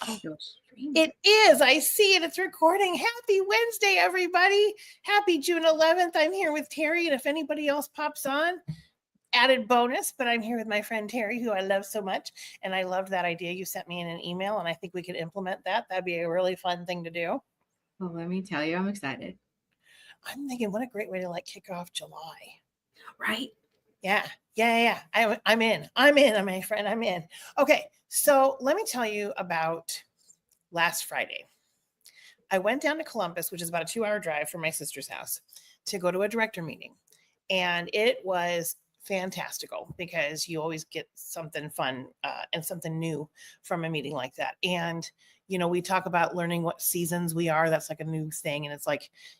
Your stream. It is. I see it. It's recording. Happy Wednesday, everybody. Happy June 11th. I'm here with Terry, and if anybody else pops on, added bonus, but I'm here with my friend Terry, who I love so much, and I loved that idea you sent me in an email, and I think we could implement that. That'd be a really fun thing to do. Well, let me tell you, I'm excited. I'm thinking, what a great way to kick off July. Right? Yeah. I'm in, my friend. I'm in. Okay, so let me tell you about last Friday. I went down to Columbus, which is about a 2-hour drive from my sister's house, to go to a director meeting. And it was fantastical because you always get something fun and something new from a meeting like that. And, we talk about learning what seasons we are. That's a new thing. And it's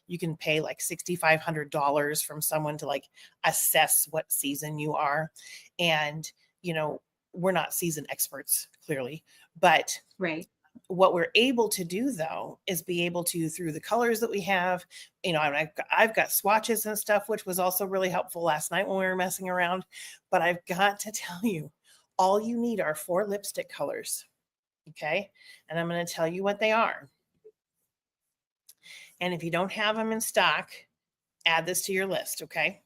you can pay $6,500 from someone to assess what season you are. And, we're not season experts, clearly, but right. What we're able to do, though, is be able to, through the colors that we have, I've got swatches and stuff, which was also really helpful last night when we were messing around. But I've got to tell you, all you need are 4 lipstick colors. Okay. And I'm going to tell you what they are. And if you don't have them in stock, add this to your list. Okay.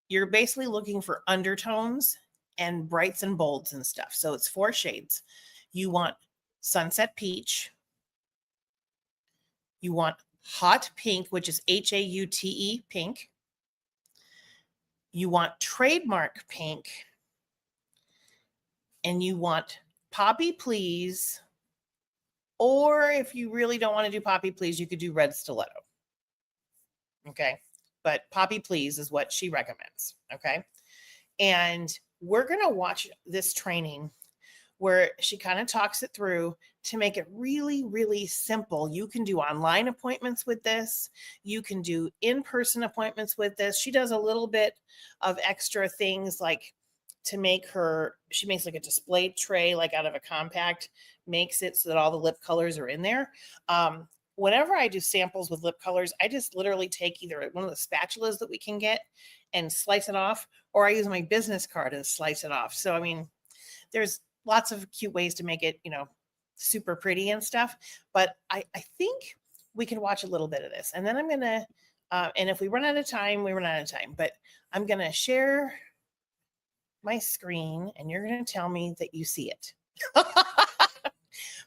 You're basically looking for undertones and brights and bolds and stuff. So it's 4 shades. You want Sunset Peach. You want Hot Pink, which is Haute pink. You want Trademark Pink. And you want Poppy Please. Or if you really don't want to do Poppy Please, you could do Red Stiletto. Okay. But Poppy Please is what she recommends. Okay. And we're going to watch this training where she kind of talks it through to make it really, really simple. You can do online appointments with this. You can do in-person appointments with this. She does a little bit of extra things to make she makes a display tray out of a compact, makes it so that all the lip colors are in there. Whenever I do samples with lip colors, I just literally take either one of the spatulas that we can get and slice it off, or I use my business card to slice it off. So, there's lots of cute ways to make it, super pretty and stuff. But I think we can watch a little bit of this. And then I'm going to, and if we run out of time, we run out of time. But I'm going to share my screen and you're going to tell me that you see it.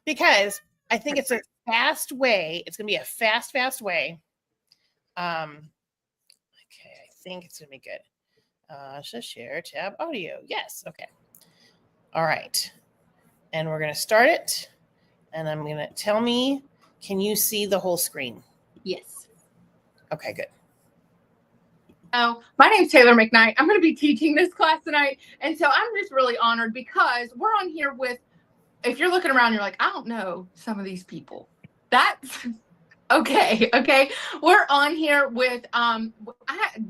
Because I think it's a fast way. It's going to be a fast way. Okay, I think it's going to be good. So share tab audio. Yes. Okay. All right. And we're going to start it. And I'm going to tell me, can you see the whole screen? Yes. Okay, good. Oh, my name's Taylor McKnight. I'm going to be teaching this class tonight. And so I'm just really honored because we're on here with, if you're looking around, you're like, I don't know some of these people. That's okay. Okay. We're on here with, I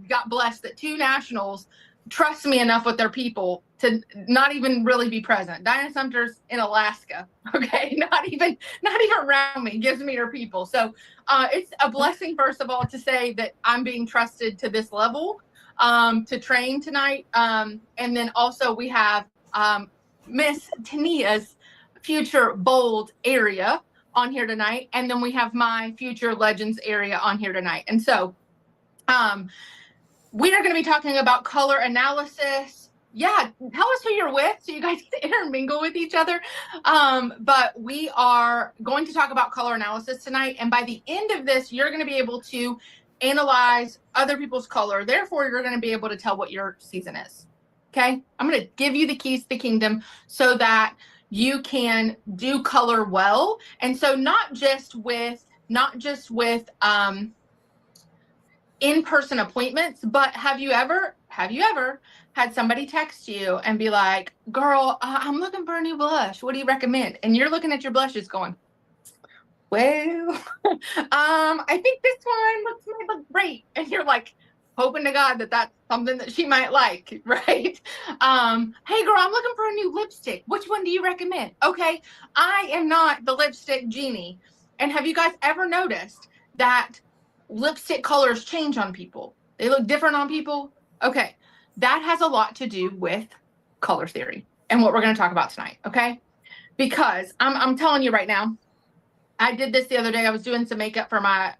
got blessed that 2 nationals trust me enough with their people to not even really be present. Diana Sumter's in Alaska. Okay. Not even around me, gives me her people. So it's a blessing, first of all, to say that I'm being trusted to this level to train tonight. And then also we have Miss Tania's Future Bold area on here tonight. And then we have my Future Legends area on here tonight. And so we are going to be talking about color analysis. Yeah, tell us who you're with so you guys can intermingle with each other. But we are going to talk about color analysis tonight. And by the end of this, you're going to be able to analyze other people's color. Therefore, you're going to be able to tell what your season is. Okay? I'm going to give you the keys to the kingdom so that you can do color well. And so not just with in-person appointments, but have you ever had somebody text you and be like, girl, I'm looking for a new blush. What do you recommend? And you're looking at your blushes going, well, I think this one might look great. And you're like, hoping to God that that's something that she might like, right? Hey girl, I'm looking for a new lipstick. Which one do you recommend? Okay, I am not the lipstick genie. And have you guys ever noticed that lipstick colors change on people? They look different on people. Okay, that has a lot to do with color theory and what we're going to talk about tonight. Okay, because I'm telling you right now, I did this the other day. I was doing some makeup for my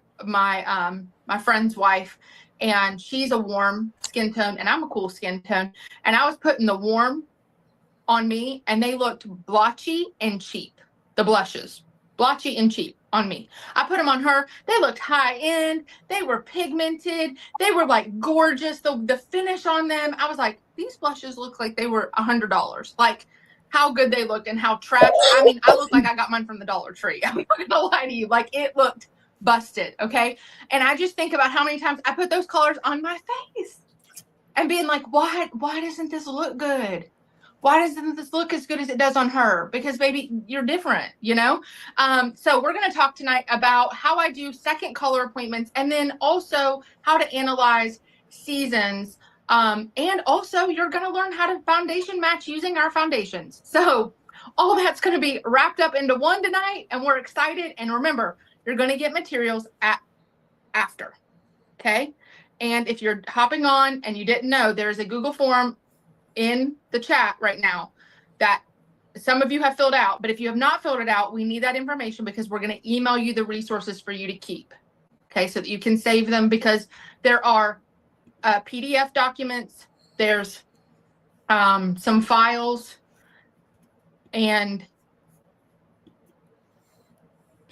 friend's wife, and she's a warm skin tone and I'm a cool skin tone. And I was putting the warm on me and they looked blotchy and cheap. The blushes, blotchy and cheap on me. I put them on her. They looked high end. They were pigmented. They were like gorgeous. The finish on them, I was like, these blushes look like they were $100. Like how good they looked and how trash. I mean, I looked like I got mine from the Dollar Tree. I'm not gonna lie to you. Like it looked busted. Okay. And I just think about how many times I put those colors on my face and being like, why doesn't this look good? Why doesn't this look as good as it does on her? Because baby, you're different, you know? So we're going to talk tonight about how I do second color appointments and then also how to analyze seasons. And also you're going to learn how to foundation match using our foundations. So all of that's going to be wrapped up into one tonight and we're excited. And remember, you're going to get materials after. Okay. And if you're hopping on and you didn't know, there's a Google form in the chat right now that some of you have filled out, but if you have not filled it out, we need that information because we're going to email you the resources for you to keep. Okay, so that you can save them because there are PDF documents, there's some files, and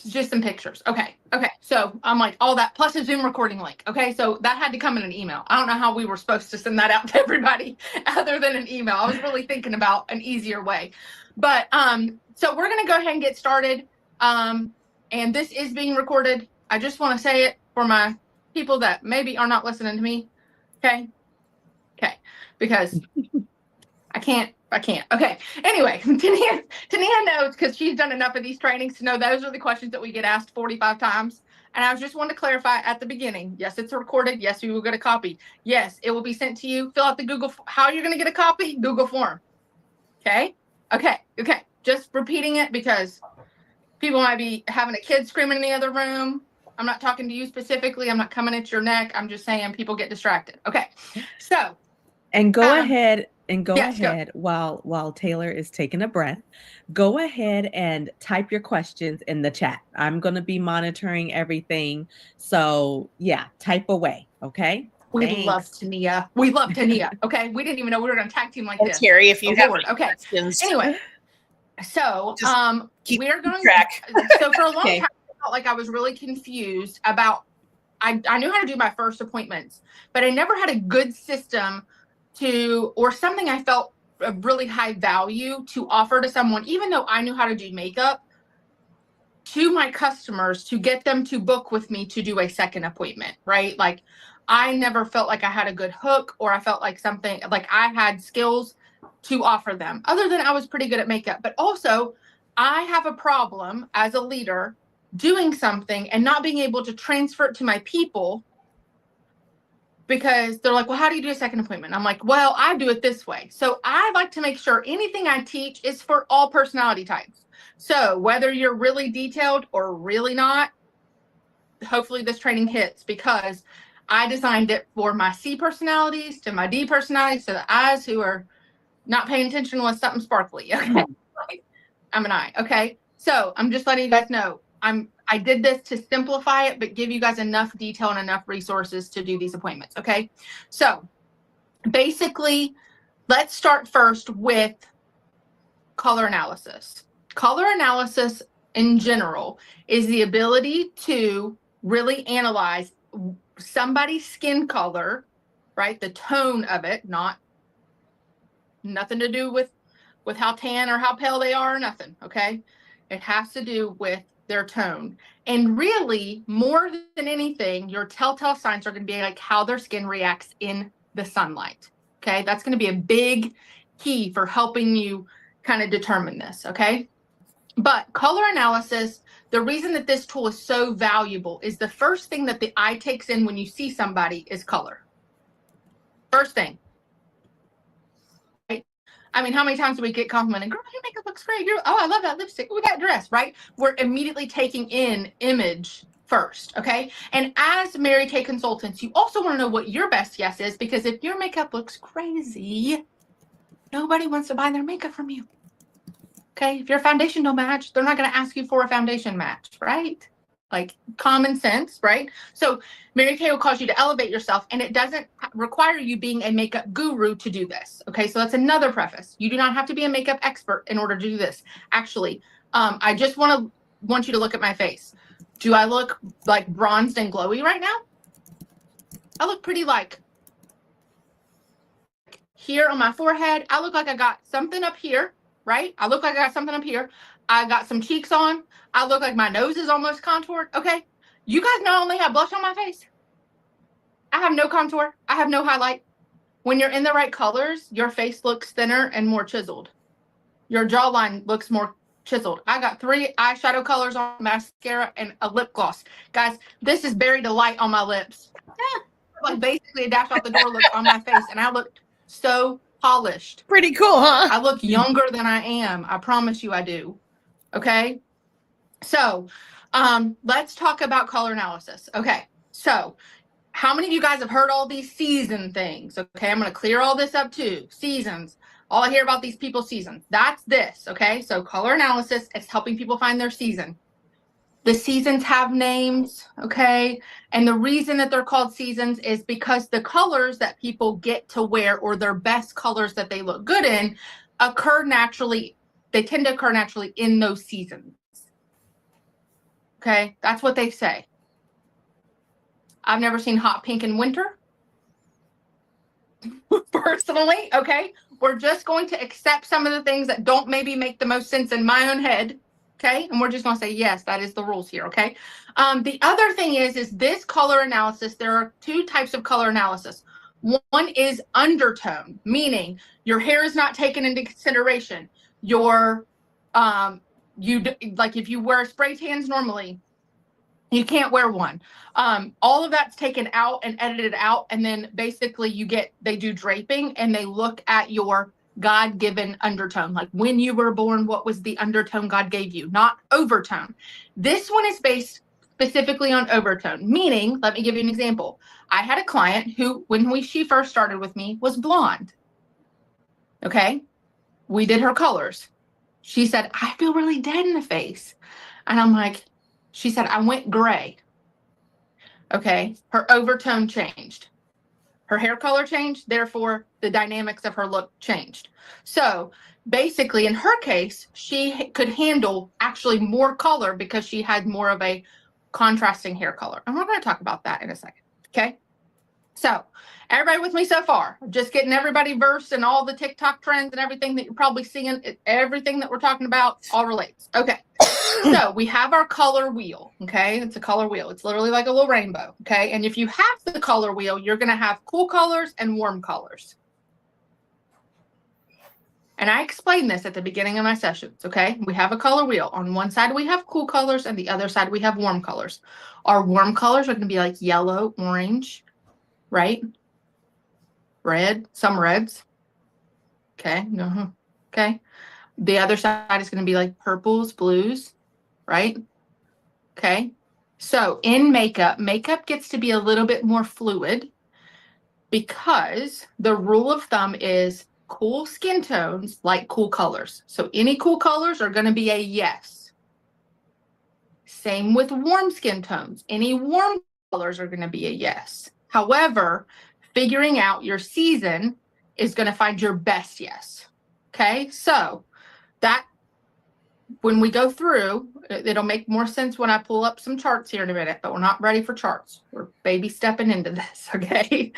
just some pictures. Okay. So I'm like all that plus a Zoom recording link. Okay. So that had to come in an email. I don't know how we were supposed to send that out to everybody other than an email. I was really thinking about an easier way, but, so we're going to go ahead and get started. And this is being recorded. I just want to say it for my people that maybe are not listening to me. Okay. Because I can't. Okay. Anyway, Tania knows because she's done enough of these trainings to know those are the questions that we get asked 45 times. And I just want to clarify at the beginning. Yes, it's recorded. Yes, you will get a copy. Yes, it will be sent to you. Fill out the Google. How you're going to get a copy? Google form. Okay. Just repeating it because people might be having a kid screaming in the other room. I'm not talking to you specifically. I'm not coming at your neck. I'm just saying people get distracted. Okay. So. And go ahead Go. while Taylor is taking a breath. Go ahead and type your questions in the chat. I'm going to be monitoring everything. So yeah, type away. Okay. We love Tania. Okay. We didn't even know we were going to tag team like this. Terry, if you have any okay. questions, Anyway, so we're going track. So for a long Okay. time, I felt like I was really confused about. I knew how to do my first appointments, but I never had a good system or something I felt of really high value to offer to someone, even though I knew how to do makeup, to my customers to get them to book with me to do a second appointment, right? Like I never felt like I had a good hook or I felt like something like I had skills to offer them other than I was pretty good at makeup. But also I have a problem as a leader doing something and not being able to transfer it to my people because they're like, well, how do you do a second appointment? I'm like, well, I do it this way. So I like to make sure anything I teach is for all personality types. So whether you're really detailed or really not, hopefully this training hits because I designed it for my C personalities to my D personalities to the I's who are not paying attention unless something's sparkly. Okay. I'm an I. Okay. So I'm just letting you guys know I did this to simplify it, but give you guys enough detail and enough resources to do these appointments. Okay. So basically, let's start first with color analysis. Color analysis in general is the ability to really analyze somebody's skin color, right? The tone of it, nothing to do with how tan or how pale they are or nothing. Okay. It has to do with their tone. And really, more than anything, your telltale signs are going to be like how their skin reacts in the sunlight. Okay. That's going to be a big key for helping you kind of determine this. Okay. But color analysis, the reason that this tool is so valuable is the first thing that the eye takes in when you see somebody is color. First thing. I mean, how many times do we get complimented? Girl, your makeup looks great. Oh, I love that lipstick. Ooh, that dress, right? We're immediately taking in image first, okay? And as Mary Kay consultants, you also want to know what your best yes is because if your makeup looks crazy, nobody wants to buy their makeup from you. Okay. If your foundation don't match, they're not going to ask you for a foundation match, right? Like common sense, right? So Mary Kay will cause you to elevate yourself, and it doesn't require you being a makeup guru to do this. Okay. So that's another preface. You do not have to be a makeup expert in order to do this. Actually, I just want you to look at my face. Do I look like bronzed and glowy right now? I look pretty like here on my forehead. I look like I got something up here, right? I look like I got something up here. I got some cheeks on. I look like my nose is almost contoured. Okay. You guys not only have blush on my face, I have no contour. I have no highlight. When you're in the right colors, your face looks thinner and more chiseled. Your jawline looks more chiseled. I got 3 eyeshadow colors on, mascara, and a lip gloss. Guys, this is Buried Delight on my lips. Like basically a dash out the door look on my face, and I looked so polished. Pretty cool, huh? I look younger than I am. I promise you I do. Okay. So let's talk about color analysis. Okay. So how many of you guys have heard all these season things? Okay. I'm going to clear all this up too. Seasons. All I hear about these people's seasons. That's this. Okay. So color analysis is helping people find their season. The seasons have names, okay? And the reason that they're called seasons is because the colors that people get to wear, or their best colors that they look good in, occur naturally. They tend to occur naturally in those seasons. Okay, that's what they say. I've never seen hot pink in winter. Personally, okay? We're just going to accept some of the things that don't maybe make the most sense in my own head. Okay. And we're just going to say, yes, that is the rules here. Okay. The other thing is this color analysis. There are 2 types of color analysis. One is undertone, meaning your hair is not taken into consideration. Your, like if you wear spray tans normally, you can't wear one. All of that's taken out and edited out. And then basically they do draping, and they look at your God-given undertone, like when you were born, what was the undertone God gave you, not overtone. This one is based specifically on overtone, meaning, let me give you an example. I had a client who, when she first started with me, was blonde. Okay. We did her colors. She said, I feel really dead in the face. And I'm like, she said, I went gray. Okay. Her overtone changed. Her hair color changed, therefore the dynamics of her look changed. So basically in her case, she could handle actually more color because she had more of a contrasting hair color. And we're going to talk about that in a second. Okay. So everybody with me so far? Just getting everybody versed in all the TikTok trends and everything that you're probably seeing, everything that we're talking about all relates. Okay. So we have our color wheel. Okay. It's a color wheel. It's literally like a little rainbow. Okay. And if you have the color wheel, you're going to have cool colors and warm colors. And I explained this at the beginning of my sessions. Okay. We have a color wheel. On one side, we have cool colors, and the other side, we have warm colors. Our warm colors are going to be like yellow, orange, right? Red, some reds. Okay. No. Okay. The other side is going to be like purples, blues, right? Okay. So in makeup gets to be a little bit more fluid because the rule of thumb is cool skin tones like cool colors. So any cool colors are going to be a yes. Same with warm skin tones. Any warm colors are going to be a yes. However, figuring out your season is going to find your best yes. Okay. So that, when we go through, it'll make more sense when I pull up some charts here in a minute, but we're not ready for charts. We're baby stepping into this, okay?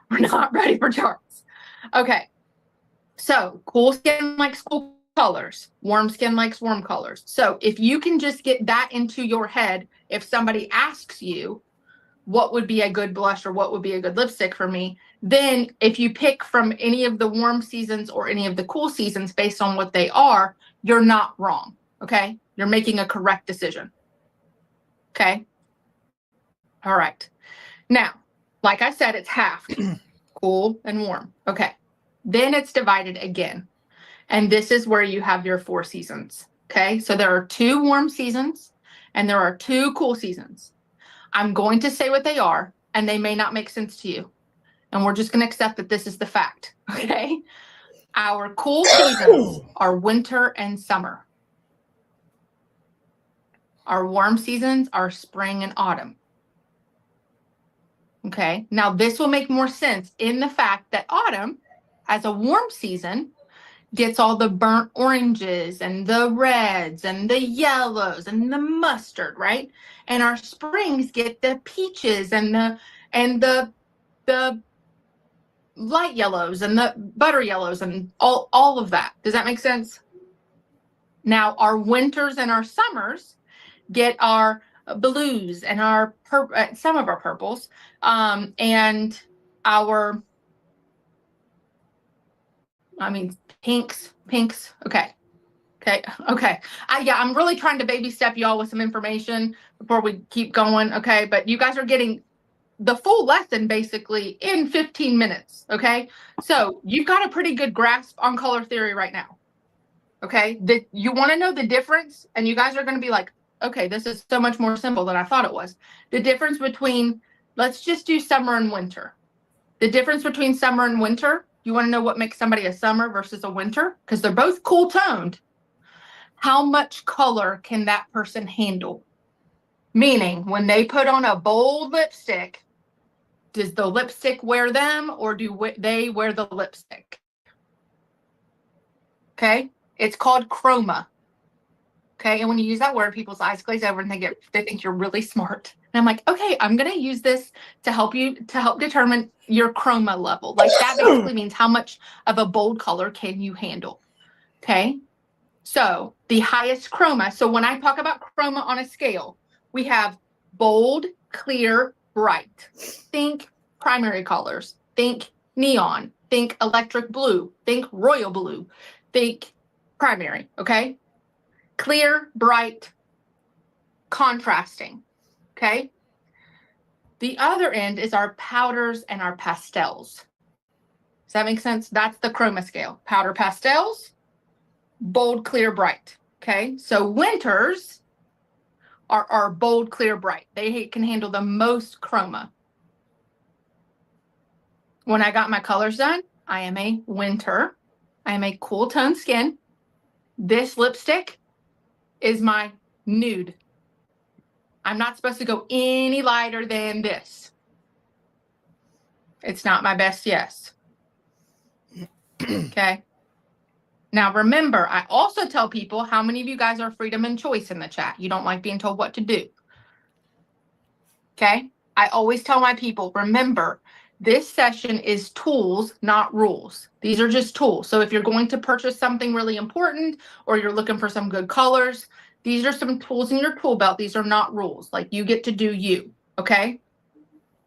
We're not ready for charts. Okay, so cool skin likes cool colors. Warm skin likes warm colors. So if you can just get that into your head, if somebody asks you, what would be a good blush or what would be a good lipstick for me, then if you pick from any of the warm seasons or any of the cool seasons based on what they are, you're not wrong. Okay. You're making a correct decision. Okay. All right. Now, like I said, it's half cool and warm. Okay. Then it's divided again. And this is where you have your 4 seasons. Okay. So there are 2 warm seasons and there are 2 cool seasons. I'm going to say what they are, and they may not make sense to you. And we're just going to accept that this is the fact. Okay. Our cool seasons are winter and summer. Our warm seasons are spring and autumn. Okay, now this will make more sense in the fact that autumn, as a warm season, gets all the burnt oranges and the reds and the yellows and the mustard, right? And our springs get the peaches and the light yellows and the butter yellows and all of that. Does that make sense? Now our winters and our summers get our blues and our some of our purples, and our, pinks. Okay. I'm really trying to baby step y'all with some information before we keep going. Okay. But you guys are getting the full lesson basically in 15 minutes. Okay. So you've got a pretty good grasp on color theory right now. Okay. You want to know the difference, and you guys are going to be like, okay, this is so much more simple than I thought it was. The difference between, let's just do summer and winter. The difference between summer and winter, you want to know what makes somebody a summer versus a winter? Because they're both cool toned. How much color can that person handle? Meaning, when they put on a bold lipstick, does the lipstick wear them, or do they wear the lipstick? Okay, it's called chroma. Okay, and when you use that word, people's eyes glaze over and they think you're really smart. And I'm like, okay, I'm gonna use this to help determine your chroma level. Like that basically means how much of a bold color can you handle. Okay, so the highest chroma. So when I talk about chroma on a scale, we have bold, clear, bright. Think primary colors. Think neon. Think electric blue. Think royal blue. Think primary. Okay. Clear, bright, contrasting. Okay. The other end is our powders and our pastels. Does that make sense? That's the chroma scale. Powder, pastels, bold, clear, bright. Okay. So winters are bold, clear, bright. They can handle the most chroma. When I got my colors done, I am a winter. I am a cool tone skin. This lipstick is my nude. I'm not supposed to go any lighter than this. It's not my best yes. Okay. Now remember, I also tell people, how many of you guys are freedom and choice in the chat? You don't like being told what to do. Okay. I always tell my people, remember, this session is tools, not rules. These are just tools. So if you're going to purchase something really important, or you're looking for some good colors, these are some tools in your tool belt. These are not rules. Like, you get to do you, okay?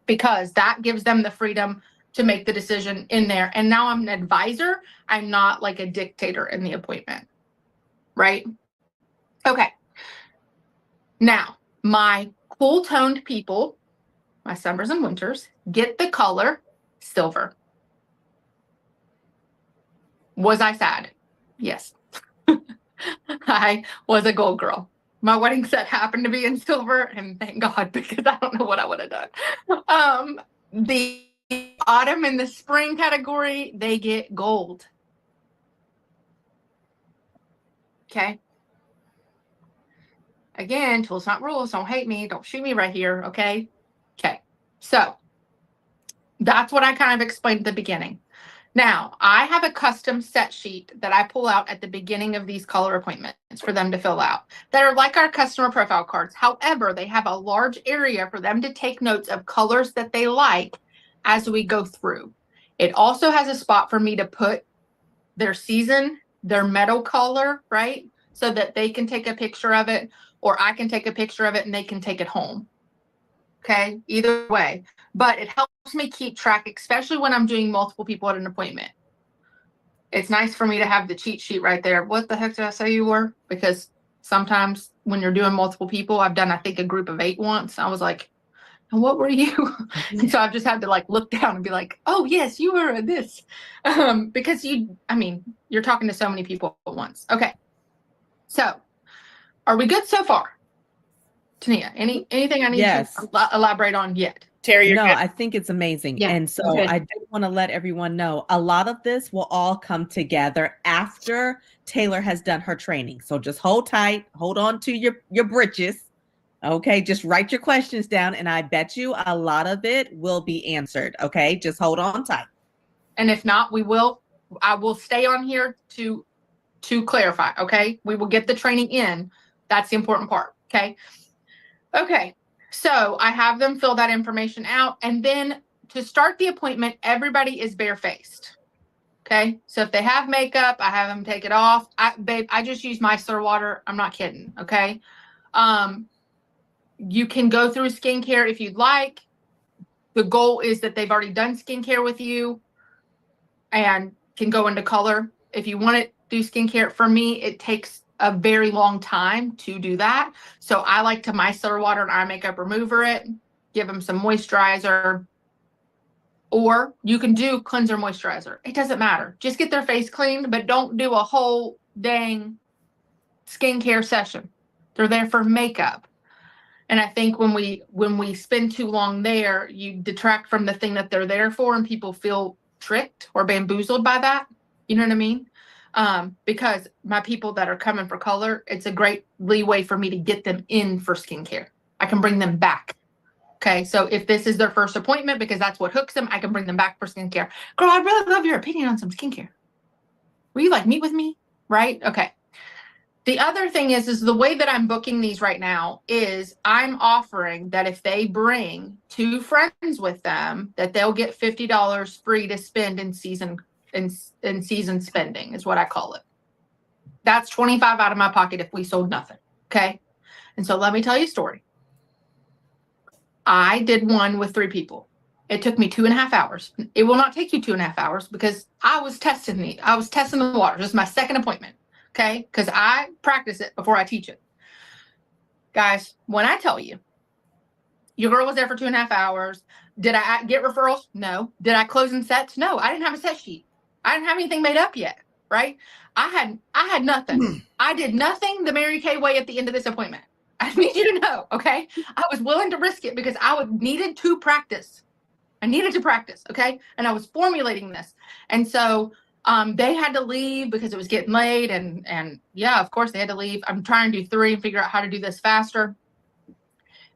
Because that gives them the freedom to make the decision in there. And now I'm an advisor. I'm not like a dictator in the appointment, right? Okay. Now, my cool toned people, my summers and winters, get the color silver. Was I sad? Yes. I was a gold girl. My wedding set happened to be in silver, and thank God, because I don't know what I would have done. The autumn and the spring category, they get gold. Okay. Again, tools, not rules. Don't hate me. Don't shoot me right here. Okay. Okay. So that's what I kind of explained at the beginning. Now, I have a custom set sheet that I pull out at the beginning of these color appointments for them to fill out that are like our customer profile cards. However, they have a large area for them to take notes of colors that they like as we go through. It also has a spot for me to put their season, their metal color, right? So that they can take a picture of it, or I can take a picture of it and they can take it home. Okay, either way. But it helps me keep track, especially when I'm doing multiple people at an appointment. It's nice for me to have the cheat sheet right there. What the heck did I say you were? Because sometimes when you're doing multiple people, I've done, I think, a group of 8 once. I was like, and what were you? And so I've just had to like look down and be like, oh yes, you were this. Because you're talking to so many people at once. Okay. So are we good so far? Tania, anything I need to elaborate on yet? Terry, you're good. I think it's amazing. Yeah, and so okay. I do want to let everyone know a lot of this will all come together after Taylor has done her training. So just hold tight, hold on to your britches, Okay, just write your questions down, and I bet you a lot of it will be answered. Okay, just hold on tight. And if not, I will stay on here to clarify. Okay. We will get the training in. That's the important part. Okay. Okay. So I have them fill that information out. And then to start the appointment, everybody is barefaced. Okay. So if they have makeup, I have them take it off. I just use micellar water. I'm not kidding. Okay. You can go through skincare if you'd like. The goal is that they've already done skincare with you and can go into color. If you want to do skincare, for me, it takes a very long time to do that. So I like to micellar water and eye makeup remover it, give them some moisturizer, or you can do cleanser moisturizer. It doesn't matter. Just get their face cleaned, but don't do a whole dang skincare session. They're there for makeup. And I think when we spend too long there, you detract from the thing that they're there for, and people feel tricked or bamboozled by that. You know what I mean? Because my people that are coming for color, it's a great leeway for me to get them in for skincare. I can bring them back. Okay. So if this is their first appointment, because that's what hooks them, I can bring them back for skincare. Girl, I'd really love your opinion on some skincare. Will you meet with me? Right? Okay. The other thing is the way that I'm booking these right now is I'm offering that if they bring 2 friends with them, that they'll get $50 free to spend in season spending is what I call it. That's $25 out of my pocket if we sold nothing. Okay. And so let me tell you a story. I did one with 3 people. It took me 2.5 hours. It will not take you 2.5 hours because I was testing the water. This is my second appointment. Okay. Because I practice it before I teach it. Guys, when I tell you, your girl was there for 2.5 hours. Did I get referrals? No. Did I close in sets? No. I didn't have a set sheet. I didn't have anything made up yet. Right. I had nothing. I did nothing the Mary Kay way at the end of this appointment. I need you to know. Okay. I was willing to risk it because needed to practice. I needed to practice. Okay. And I was formulating this. And so they had to leave because it was getting late. And yeah, of course they had to leave. I'm trying to do 3 and figure out how to do this faster.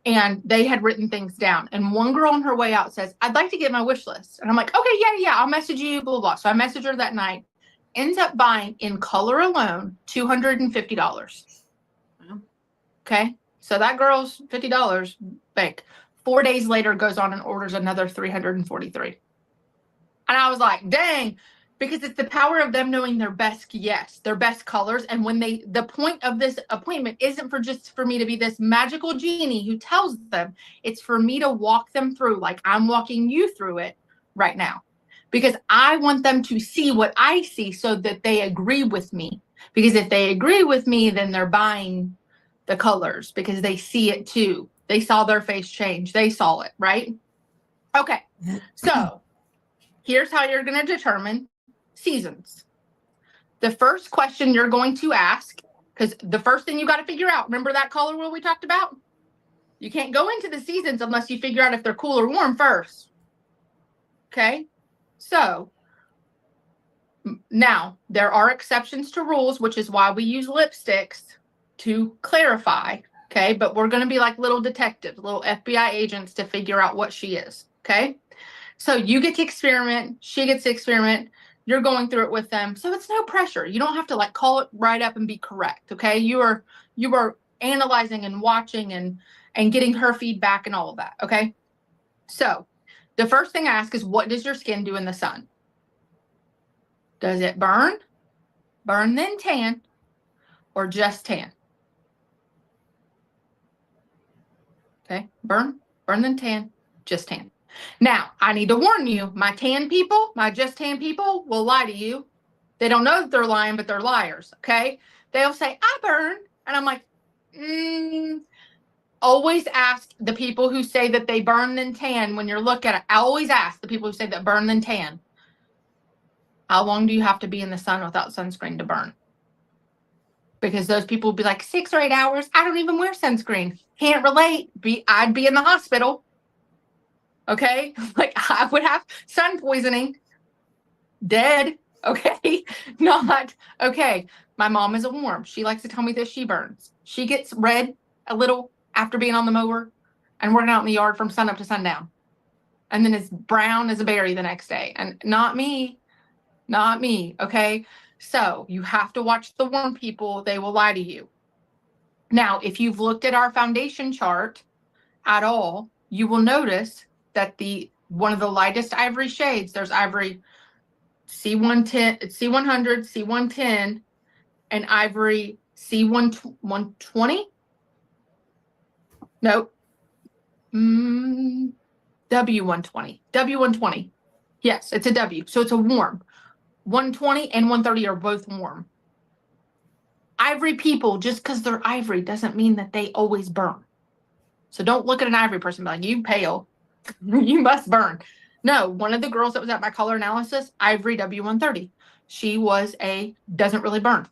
And they had written things down. And one girl on her way out says, I'd like to get my wish list. And I'm like, okay, yeah, I'll message you, blah, blah, blah. So I messaged her that night, ends up buying in color alone, $250. Okay. So that girl's $50 bank. 4 days later goes on and orders another $343. And I was like, dang, because it's the power of them knowing their best colors. And when the point of this appointment isn't for me to be this magical genie who tells them, it's for me to walk them through like I'm walking you through it right now. Because I want them to see what I see so that they agree with me. Because if they agree with me, then they're buying the colors because they see it too. They saw their face change. They saw it, right? Okay. So here's how you're going to determine seasons. The first question you're going to ask, because the first thing you got to figure out, remember that color wheel we talked about? You can't go into the seasons unless you figure out if they're cool or warm first. Okay. So now there are exceptions to rules, which is why we use lipsticks to clarify. Okay. But we're going to be like little detectives, little FBI agents to figure out what she is. Okay. So you get to experiment. She gets to experiment. You're going through it with them. So it's no pressure. You don't have to like call it right up and be correct. Okay. You are analyzing and watching and getting her feedback and all of that. Okay. So the first thing I ask is, what does your skin do in the sun? Does it burn then tan, or just tan? Okay. Burn then tan, just tan. Now, I need to warn you, my just tan people will lie to you. They don't know that they're lying, but they're liars, okay? They'll say, I burn. And I'm like, always ask the people who say that they burn then tan when you're looking at it. I always ask the people who say that burn then tan, how long do you have to be in the sun without sunscreen to burn? Because those people will be like 6 or 8 hours. I don't even wear sunscreen. Can't relate. I'd be in the hospital. Okay. Like I would have sun poisoning, dead. Okay. Not okay. My mom is a warm. She likes to tell me that she burns. She gets red, a little after being on the mower and working out in the yard from sun up to sundown. And then it's brown as a berry the next day. And not me. Not me. Okay. So you have to watch the warm people. They will lie to you. Now, if you've looked at our foundation chart at all, you will notice that one of the lightest ivory shades, there's ivory C110, C100, C110, and ivory C120. Nope. W120. W120. Yes, it's a W. So it's a warm. 120 and 130 are both warm. Ivory people, just because they're ivory doesn't mean that they always burn. So don't look at an ivory person and be like, you pale. You must burn. No, one of the girls that was at my color analysis, ivory W130. She doesn't really burn.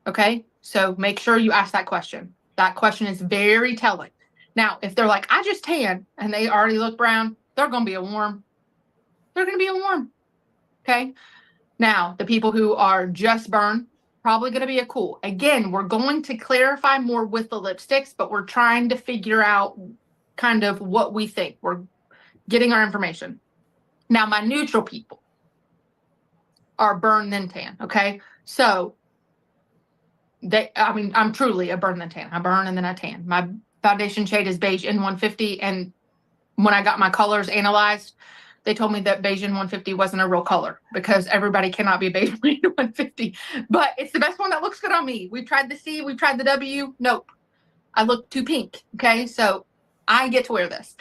Okay, so make sure you ask that question. That question is very telling. Now, if they're like, I just tan, and they already look brown, they're going to be a warm. They're going to be a warm. Okay. Now, the people who are just burn, probably going to be a cool. Again, we're going to clarify more with the lipsticks, but we're trying to figure out kind of what we think. We're getting our information. Now, my neutral people are burn then tan. Okay. So I'm truly a burn then tan. I burn and then I tan. My foundation shade is beige N150. And when I got my colors analyzed, they told me that beige N150 wasn't a real color because everybody cannot be beige N150. But it's the best one that looks good on me. We've tried the C, we've tried the W. Nope. I look too pink. Okay. So I get to wear this.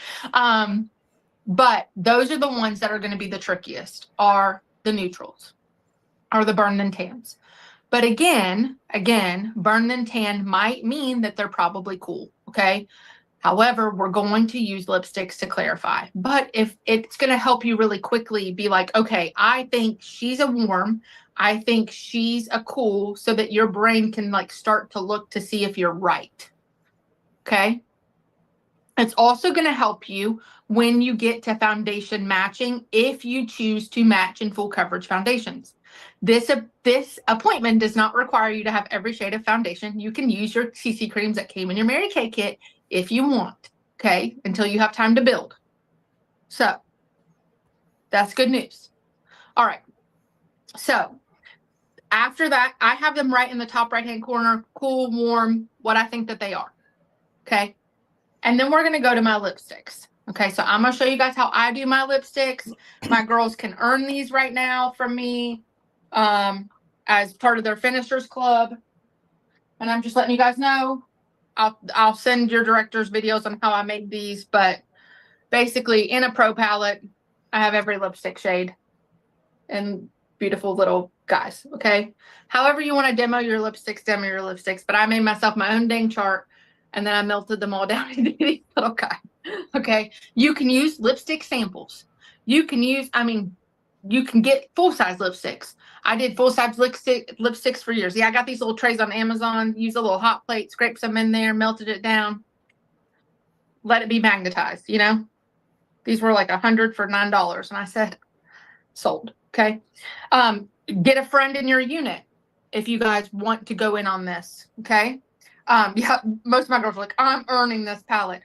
But those are the ones that are going to be the trickiest, are the neutrals, are the burn then tans. But again, burn then tan might mean that they're probably cool. Okay. However, we're going to use lipsticks to clarify. But if it's going to help you really quickly be like, okay, I think she's a warm. I think she's a cool, so that your brain can like start to look to see if you're right. Okay. It's also going to help you when you get to foundation matching, if you choose to match in full coverage foundations. This appointment does not require you to have every shade of foundation. You can use your CC creams that came in your Mary Kay kit if you want, okay, until you have time to build. So that's good news. All right. So after that, I have them right in the top right-hand corner, cool, warm, what I think that they are. Okay. And then we're going to go to my lipsticks. Okay. So I'm going to show you guys how I do my lipsticks. My girls can earn these right now from me as part of their finishers club. And I'm just letting you guys know. I'll send your directors videos on how I made these, but basically in a pro palette, I have every lipstick shade and beautiful little guys. Okay. However you want to demo your lipsticks, but I made myself my own dang chart and then I melted them all down into these little guys. Okay. You can use lipstick samples. You can get full-size lipsticks. I did full-size lipsticks for years. Yeah, I got these little trays on Amazon, used a little hot plate, scraped some in there, melted it down, let it be magnetized, you know? These were like $100 for $9. And I said, sold, okay? Get a friend in your unit if you guys want to go in on this, okay? Yeah, most of my girls are like, I'm earning this palette.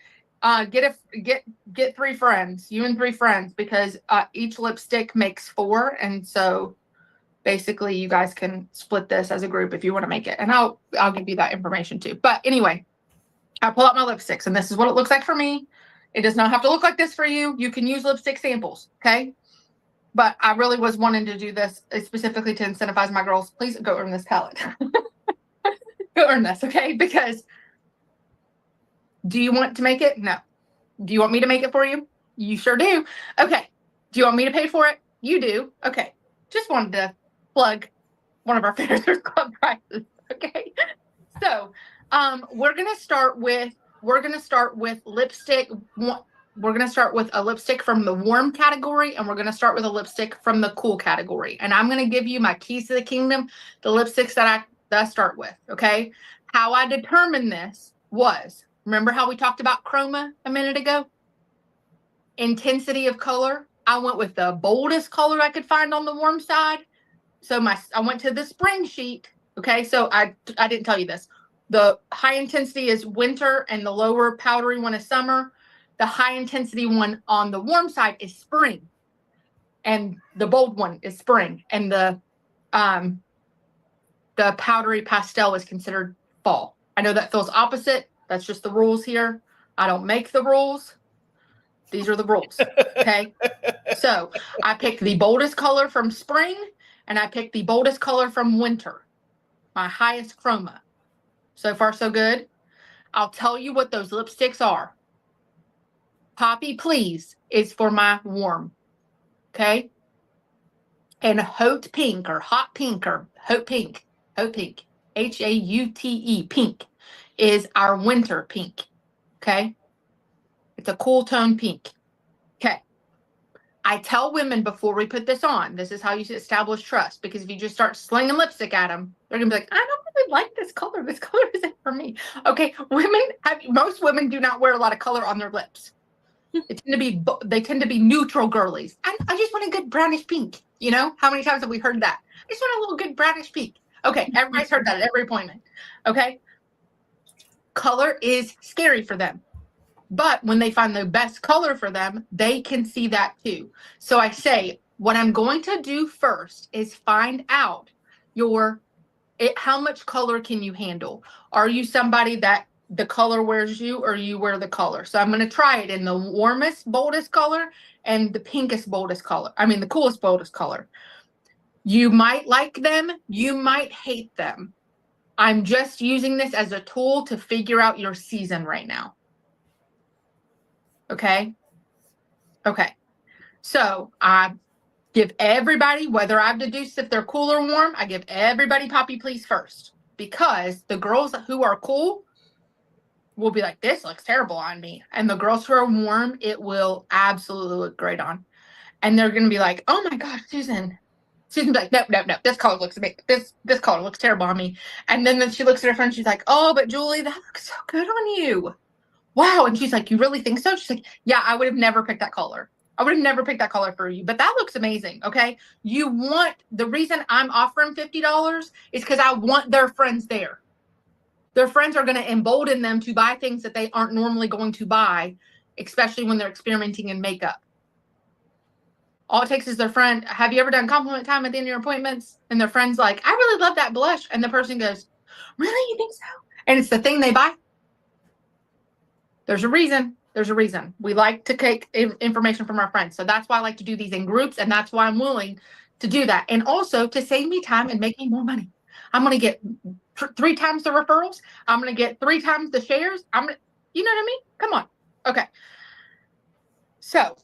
Get 3 friends, you and 3 friends, because each lipstick makes 4, and so basically you guys can split this as a group if you want to make it, and I'll give you that information too. But anyway, I pull out my lipsticks, and this is what it looks like for me. It does not have to look like this for you. You can use lipstick samples, okay? But I really was wanting to do this specifically to incentivize my girls. Please go earn this palette. Go earn this, okay? Because do you want to make it? No. Do you want me to make it for you? You sure do. Okay. Do you want me to pay for it? You do. Okay. Just wanted to plug one of our Finishers Club prices. Okay. So we're gonna start with lipstick. We're gonna start with a lipstick from the warm category, and we're gonna start with a lipstick from the cool category. And I'm gonna give you my keys to the kingdom, the lipsticks that I start with. Okay. How I determined this was, remember how we talked about chroma a minute ago? Intensity of color. I went with the boldest color I could find on the warm side. So I went to the spring sheet. Okay. So I didn't tell you this. The high intensity is winter and the lower powdery one is summer. The high intensity one on the warm side is spring. And the bold one is spring. And the powdery pastel is considered fall. I know that feels opposite. That's just the rules here. I don't make the rules. These are the rules. Okay. So I picked the boldest color from spring and I picked the boldest color from winter. My highest chroma. So far, so good. I'll tell you what those lipsticks are. Poppy Please is for my warm. Okay. And Haute Pink or Hot Pink or Haute Pink, Haute, pink is our winter pink. Okay. It's a cool tone pink. Okay. I tell women before we put this on, this is how you establish trust. Because if you just start slinging lipstick at them, they're going to be like, I don't really like this color. This color isn't for me. Okay. Most women do not wear a lot of color on their lips. They tend to be neutral girlies. I just want a good brownish pink. You know, how many times have we heard that? I just want a little good brownish pink. Okay. Everybody's heard that at every appointment. Okay. Color is scary for them. But when they find the best color for them, they can see that too. So I say, what I'm going to do first is find out how much color can you handle? Are you somebody that the color wears you or you wear the color? So I'm going to try it in the warmest, boldest color and the pinkest, boldest color. I mean, the coolest, boldest color. You might like them. You might hate them. I'm just using this as a tool to figure out your season right now. Okay. Okay. So I give everybody, whether I've deduced if they're cool or warm, I give everybody Poppy Please first, because the girls who are cool will be like, this looks terrible on me. And the girls who are warm, it will absolutely look great on. And they're going to be like, oh my gosh, Susan. Susan's like, no. This color looks amazing. This color looks terrible on me. And then she looks at her friend. She's like, oh, but Julie, that looks so good on you. Wow. And she's like, you really think so? She's like, yeah, I would have never picked that color. I would have never picked that color for you, but that looks amazing. Okay. The reason I'm offering $50 is because I want their friends there. Their friends are going to embolden them to buy things that they aren't normally going to buy, especially when they're experimenting in makeup. All it takes is their friend. Have you ever done compliment time at the end of your appointments? And their friend's like, I really love that blush. And the person goes, really? You think so? And it's the thing they buy. There's a reason. There's a reason. We like to take information from our friends. So that's why I like to do these in groups. And that's why I'm willing to do that. And also to save me time and make me more money. I'm going to get 3 times the referrals. I'm going to get 3 times the shares. You know what I mean? Come on. Okay. So,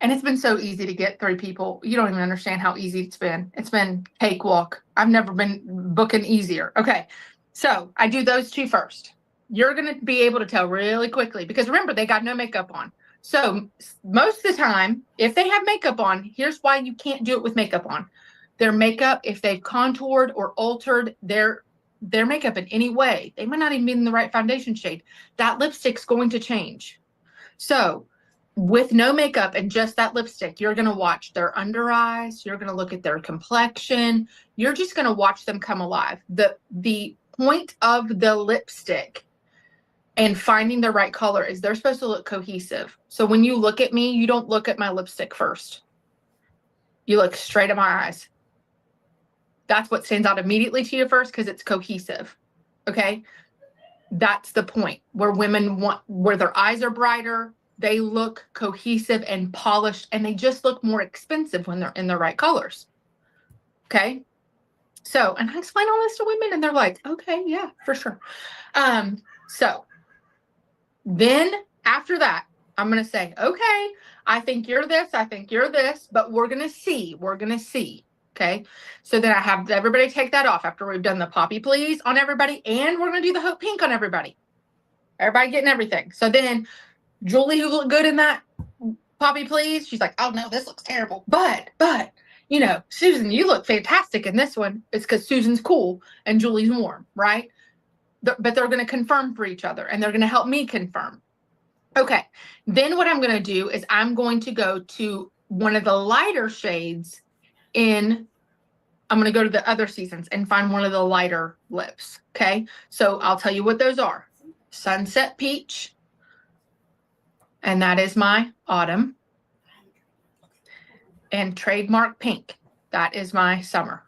and it's been so easy to get 3 people. You don't even understand how easy it's been. It's been cakewalk. I've never been booking easier. Okay. So I do those 2 first. You're going to be able to tell really quickly because remember, they got no makeup on. So most of the time, if they have makeup on, here's why you can't do it with makeup on. Their makeup, if they've contoured or altered their makeup in any way, they might not even be in the right foundation shade. That lipstick's going to change. So with no makeup and just that lipstick, you're going to watch their under eyes. You're going to look at their complexion. You're just going to watch them come alive. The point of the lipstick and finding the right color is they're supposed to look cohesive. So when you look at me, you don't look at my lipstick first. You look straight at my eyes. That's what stands out immediately to you first because it's cohesive. Okay. That's the point where women where their eyes are brighter, they look cohesive and polished, and they just look more expensive when they're in the right colors. Okay. So, and I explain all this to women and they're like, okay, yeah, for sure. So then after that, I'm going to say, okay, I think you're this, I think you're this, but we're going to see. Okay. So then I have everybody take that off after we've done the Poppy Please on everybody. And we're going to do the Haute Pink on everybody. Everybody getting everything. So then Julie, who looked good in that Poppy Please, she's like, oh no, this looks terrible. But, you know, Susan, you look fantastic in this one. It's because Susan's cool and Julie's warm, right? But they're going to confirm for each other and they're going to help me confirm. Okay. Then what I'm going to do is I'm going to go to one of the lighter shades in I'm going to go to the other seasons and find one of the lighter lips. Okay. So I'll tell you what those are. Sunset Peach. And that is my autumn. And Trademark Pink. That is my summer.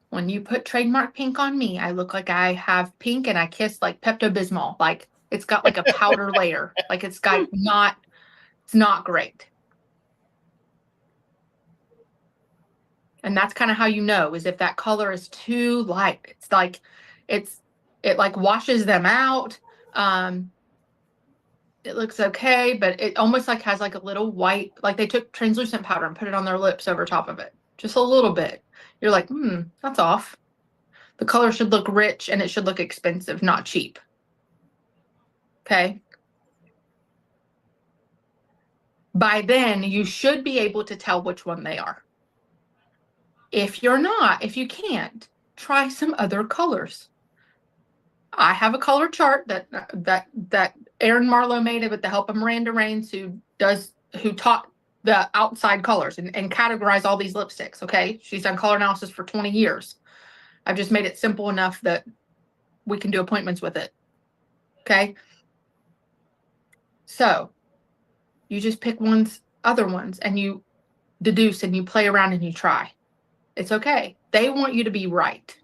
When you put Trademark Pink on me, I look like I have pink and I kiss like Pepto-Bismol. Like it's got like a powder layer. Like it's not great. And that's kind of how you know is if that color is too light. It's like it like washes them out. It looks okay, but it almost like has like a little white, like they took translucent powder and put it on their lips over top of it. Just a little bit. You're like, that's off. The color should look rich and it should look expensive, not cheap. Okay. By then, you should be able to tell which one they are. If you're not, if you can't, try some other colors. I have a color chart that Erin Marlowe made with the help of Miranda Rains, who taught the outside colors and categorize all these lipsticks. Okay. She's done color analysis for 20 years. I've just made it simple enough that we can do appointments with it. Okay. So you just pick other ones and you deduce and you play around and you try. It's okay. They want you to be right.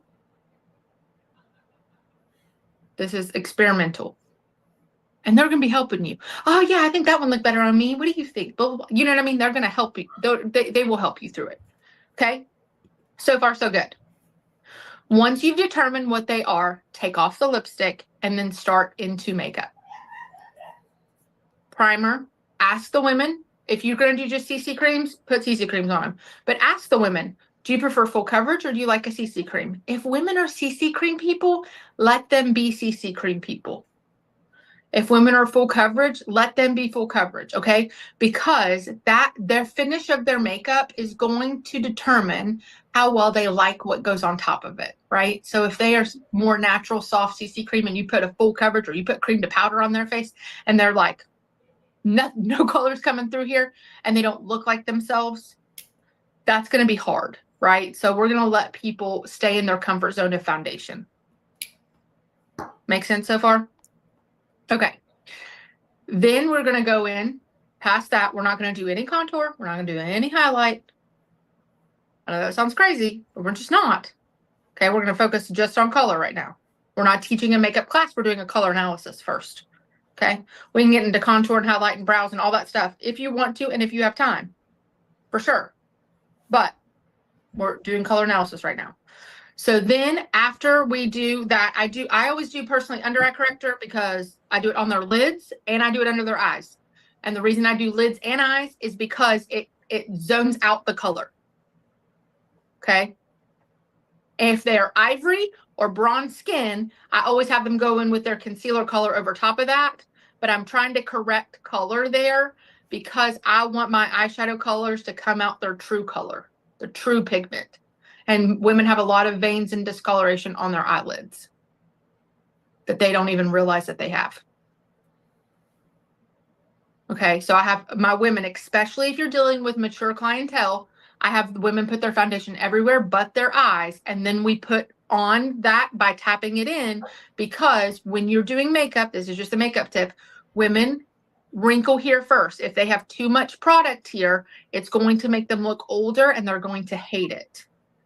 This is experimental. And they're going to be helping you. Oh, yeah, I think that one looked better on me. What do you think? You know what I mean? They're going to help you. They will help you through it. Okay? So far, so good. Once you've determined what they are, take off the lipstick and then start into makeup. Primer. Ask the women. If you're going to do just CC creams, put CC creams on them. But ask the women, do you prefer full coverage or do you like a CC cream? If women are CC cream people, let them be CC cream people. If women are full coverage, let them be full coverage, okay? Because their finish of their makeup is going to determine how well they like what goes on top of it, right? So if they are more natural, soft CC cream and you put a full coverage or you put cream to powder on their face and they're like, no colors coming through here and they don't look like themselves, that's going to be hard, right? So we're going to let people stay in their comfort zone of foundation. Make sense so far? Okay. Then we're going to go in past that. We're not going to do any contour. We're not going to do any highlight. I know that sounds crazy, but we're just not. Okay. We're going to focus just on color right now. We're not teaching a makeup class. We're doing a color analysis first. Okay. We can get into contour and highlight and brows and all that stuff if you want to and if you have time, for sure. But we're doing color analysis right now. So then after we do that, I always do personally under eye corrector because I do it on their lids and I do it under their eyes. And the reason I do lids and eyes is because it zones out the color. Okay. If they're ivory or bronze skin, I always have them go in with their concealer color over top of that. But I'm trying to correct color there because I want my eyeshadow colors to come out their true color, the true pigment. And women have a lot of veins and discoloration on their eyelids that they don't even realize that they have. Okay, so I have my women, especially if you're dealing with mature clientele, I have the women put their foundation everywhere but their eyes. And then we put on that by tapping it in, because when you're doing makeup, this is just a makeup tip, women wrinkle here first. If they have too much product here, it's going to make them look older and they're going to hate it.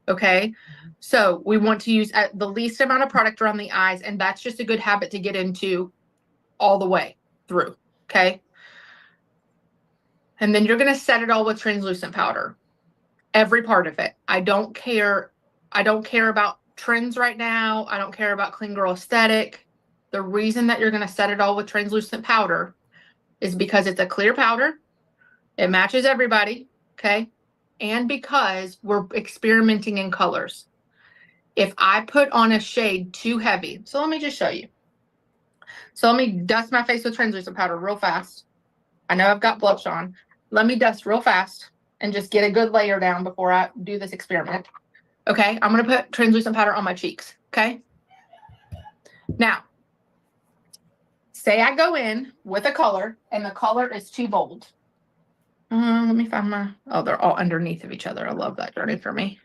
Okay, so we want to use the least amount of product around the eyes, and that's just a good habit to get into all the way through. Okay, and then you're going to set it all with translucent powder, every part of it. I don't care about trends right now. I don't care about clean girl aesthetic. The reason that you're going to set it all with translucent powder is because it's a clear powder. It matches everybody. Okay. And because we're experimenting in colors. If I put on a shade too heavy, so let me just show you. So let me dust my face with translucent powder real fast. I know I've got blush on. Let me dust real fast and just get a good layer down before I do this experiment. Okay, I'm going to put translucent powder on my cheeks. Okay. Now, say I go in with a color and the color is too bold. Let me find they're all underneath of each other. I love that journey for me.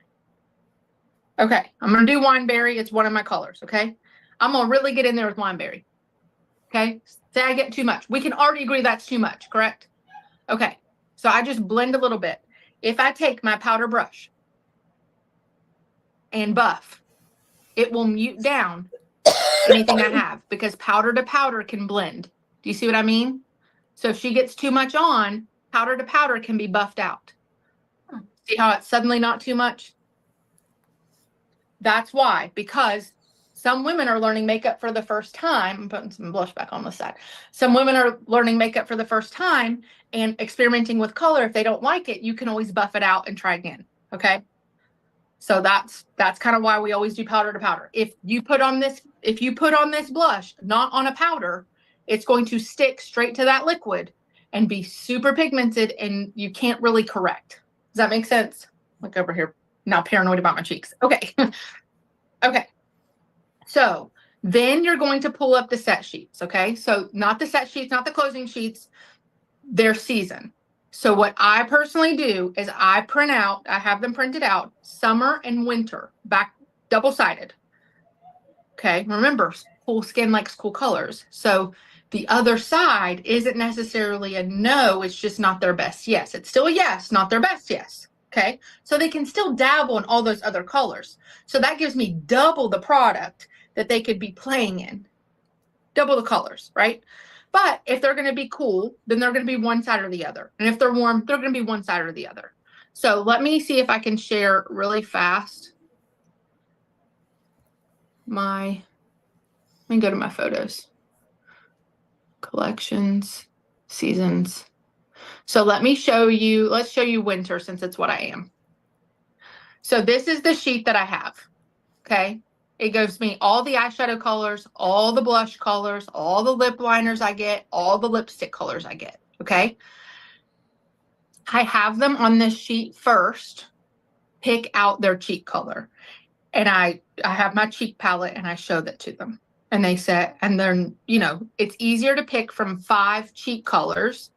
Okay, I'm gonna do wineberry. It's one of my colors. Okay, I'm gonna really get in there with wineberry. Okay, say I get too much. We can already agree that's too much, correct? Okay, so I just blend a little bit. If I take my powder brush and buff, it will mute down anything I have because powder to powder can blend. Do you see what I mean? So if she gets too much on, powder to powder can be buffed out. See how it's suddenly not too much? That's why, because some women are learning makeup for the first time. I'm putting some blush back on the side. Some women are learning makeup for the first time and experimenting with color. If they don't like it, you can always buff it out and try again. Okay. So that's kind of why we always do powder to powder. If you put on this blush, not on a powder, it's going to stick straight to that liquid and be super pigmented and you can't really correct. Does that make sense? Look over here. Now paranoid about my cheeks. Okay. Okay. So then you're going to pull up the set sheets. Okay. So not the set sheets, not the closing sheets, their season. So what I personally do is I have them printed out summer and winter back double-sided. Okay. Remember, cool skin likes cool colors. So the other side isn't necessarily a no. It's just not their best yes. It's still a yes, not their best yes. Okay. So they can still dabble in all those other colors. So that gives me double the product that they could be playing in. Double the colors, right? But if they're going to be cool, then they're going to be one side or the other. And if they're warm, they're going to be one side or the other. So let me see if I can share really fast let me go to my photos. Collections, seasons. So let's show you winter since it's what I am. So this is the sheet that I have. Okay. It gives me all the eyeshadow colors, all the blush colors, all the lip liners I get, all the lipstick colors I get. Okay. I have them on this sheet first, pick out their cheek color. And I have my cheek palette and I show that to them. And they said, and then, it's easier to pick from 5 cheek colors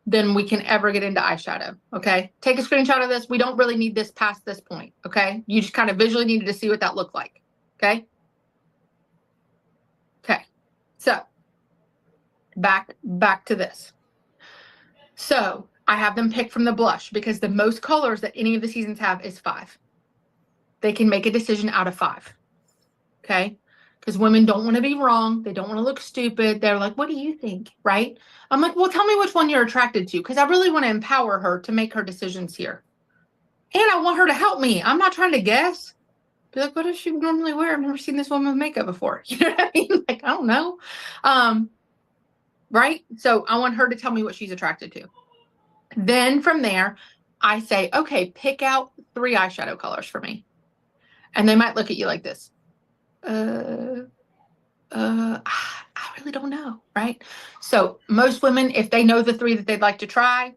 than we can ever get into eyeshadow. Okay. Take a screenshot of this. We don't really need this past this point. Okay. You just kind of visually needed to see what that looked like. Okay. Okay. So back to this. So I have them pick from the blush because the most colors that any of the seasons have is 5. They can make a decision out of 5. Okay. Because women don't want to be wrong. They don't want to look stupid. They're like, what do you think? Right. I'm like, well, tell me which one you're attracted to. Because I really want to empower her to make her decisions here. And I want her to help me. I'm not trying to guess. Be like, what does she normally wear? I've never seen this woman with makeup before. You know what I mean? Like, I don't know. Right. So I want her to tell me what she's attracted to. Then from there, I say, okay, pick out 3 eyeshadow colors for me. And they might look at you like this. I really don't know. Right. So most women, if they know the 3 that they'd like to try,